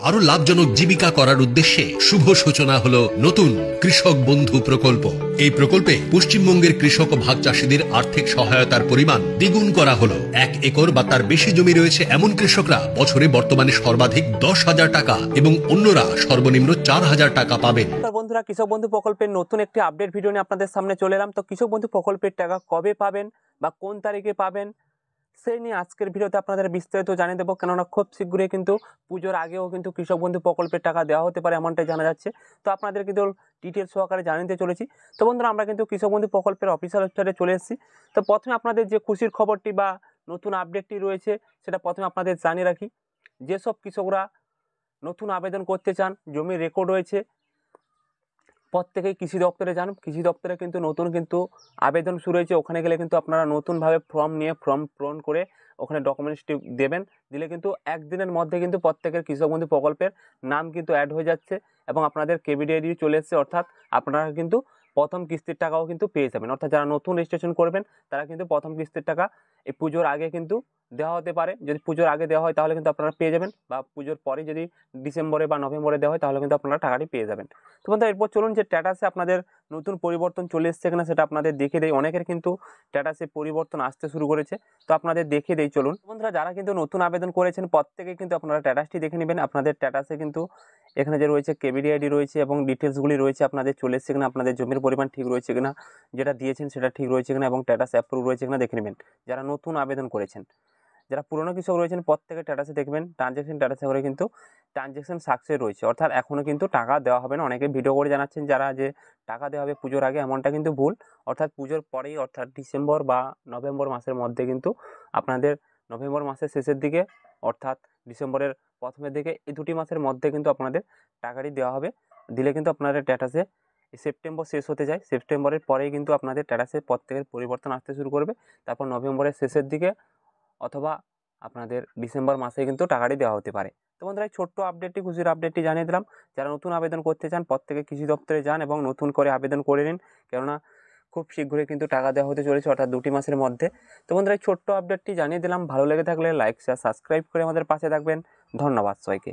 আরো লাভজনক জীবিকা করার উদ্দেশ্যে শুভ সূচনা হলো নতুন কৃষক বন্ধু প্রকল্প। এই প্রকল্পে পশ্চিমবঙ্গের কৃষক ও ভাগ চাষীদের আর্থিক সহায়তার পরিমাণ দ্বিগুণ করা হলো। 1 একর বা তার বেশি জমি রয়েছে এমন কৃষকরা বছরে বর্তমানে সর্বাধিক 10,000 টাকা এবং অন্যরা সর্বনিম্ন 4,000 টাকা পাবেন। বন্ধুরা, কৃষক বন্ধু প্রকল্পের নতুন একটি আপডেট ভিডিও নিয়ে আপনাদের সামনে চলে এলাম। তো কৃষক বন্ধু প্রকল্পের টাকা কবে পাবেন বা কোন তারিখে পাবেন সেই নিয়ে আজকের ভিডিওতে আপনাদের বিস্তারিত জানিয়ে দেবো। কেননা খুব শীঘ্রই কিন্তু পুজোর আগেও কিন্তু কৃষক বন্ধু প্রকল্পের টাকা দেওয়া হতে পারে, এমনটাই জানা যাচ্ছে। তো আপনাদের কিন্তু ডিটেলস সহকারে জানিয়ে চলেছি। তো বন্ধুরা, আমরা কিন্তু কৃষক বন্ধু প্রকল্পের অফিসিয়াল ওয়েবসাইটে চলে এসেছি। তো প্রথমে আপনাদের যে খুশির খবরটি বা নতুন আপডেটটি রয়েছে সেটা প্রথমে আপনাদের জানিয়ে রাখি। যেসব কৃষকরা নতুন আবেদন করতে চান, জমির রেকর্ড রয়েছে, প্রত্যেকেই কৃষি দপ্তরে যান। কৃষি দপ্তরে কিন্তু নতুন আবেদন শুরু হয়েছে। ওখানে গেলে কিন্তু আপনারা নতুনভাবে ফর্ম পূরণ করে ওখানে ডকুমেন্টসটি দেবেন। দিলে কিন্তু একদিনের মধ্যে কিন্তু প্রত্যেকের কৃষক বন্ধু প্রকল্পের নাম কিন্তু অ্যাড হয়ে যাচ্ছে এবং আপনাদের কেবিডিআইডি চলে এসেছে। অর্থাৎ আপনারা কিন্তু প্রথম কিস্তির টাকাও কিন্তু পেয়ে যাবেন। অর্থাৎ যারা নতুন রেজিস্ট্রেশন করবেন তারা কিন্তু প্রথম কিস্তির টাকা এই পুজোর আগে কিন্তু দেওয়া হতে পারে। যদি পুজোর আগে দেওয়া হয় তাহলে কিন্তু আপনারা পেয়ে যাবেন, বা পুজোর পরে যদি ডিসেম্বরে বা নভেম্বরে দেওয়া হয় তাহলে কিন্তু আপনারা টাকাটি পেয়ে যাবেন। তো বন্ধুরা, এরপর চলুন যে স্ট্যাটাসে আপনাদের নতুন পরিবর্তন চলে এসছে কিনা সেটা আপনাদের দেখে দেয়। অনেকের কিন্তু স্ট্যাটাসে পরিবর্তন আসতে শুরু করেছে, তো আপনাদের দেখে দেই চলুন। বন্ধুরা, যারা কিন্তু নতুন আবেদন করেছেন প্রত্যেকে কিন্তু আপনারা স্ট্যাটাসটি দেখে নেবেন। আপনাদের স্ট্যাটাসে কিন্তু এখানে যে রয়েছে কেবিডিআইডি রয়েছে এবং ডিটেলসগুলি রয়েছে, আপনাদের চলে এসছে কিনা, আপনাদের জমির পরিমাণ ঠিক রয়েছে কিনা, যেটা দিয়েছেন সেটা ঠিক রয়েছে কিনা এবং স্ট্যাটাস অ্যাপ্রুভ রয়েছে কিনা দেখে নেবেন যারা নতুন আবেদন করেছেন। যারা পুরনো কৃষক রয়েছেন প্রত্যেকের স্ট্যাটাসে দেখবেন ট্রানজ্যাকশন স্ট্যাটাসে করে কিন্তু ট্রানজ্যাকশন সাকসেস রয়েছে, অর্থাৎ এখনও কিন্তু টাকা দেওয়া হবে না। অনেকে ভিডিও করে জানাচ্ছেন যারা যে টাকা দেওয়া হবে পুজোর আগে, এমনটা কিন্তু ভুল। অর্থাৎ পুজোর পরেই, অর্থাৎ ডিসেম্বর বা নভেম্বর মাসের মধ্যে কিন্তু আপনাদের, নভেম্বর মাসের শেষের দিকে অর্থাৎ ডিসেম্বরের প্রথমের দিকে, এই দুটি মাসের মধ্যে কিন্তু আপনাদের টাকাটি দেওয়া হবে। দিলে কিন্তু আপনাদের স্ট্যাটাসে সেপ্টেম্বর শেষ হতে যায়, সেপ্টেম্বরের পরেই কিন্তু আপনাদের স্ট্যাটাসে প্রত্যেকের পরিবর্তন আসতে শুরু করবে। তারপর নভেম্বরের শেষের দিকে অথবা আপনাদের ডিসেম্বর মাসে কিন্তু টাকাটি দেওয়া হতে পারে। তো বন্ধুরা, এই ছোট্ট আপডেটটি, খুশির আপডেটটি জানিয়ে দিলাম। যারা নতুন আবেদন করতে চান প্রত্যেকে কৃষি দপ্তরে যান এবং নতুন করে আবেদন করে নিন, কেননা খুব শীঘ্রই কিন্তু টাকা দেওয়া হতে চলেছে, অর্থাৎ 2টি মাসের মধ্যে। তো বন্ধুরা, এই ছোট্ট আপডেটটি জানিয়ে দিলাম। ভালো লেগে থাকলে লাইক, শেয়ার, সাবস্ক্রাইব করে আমাদের পাশে থাকবেন। ধন্যবাদ সবাইকে।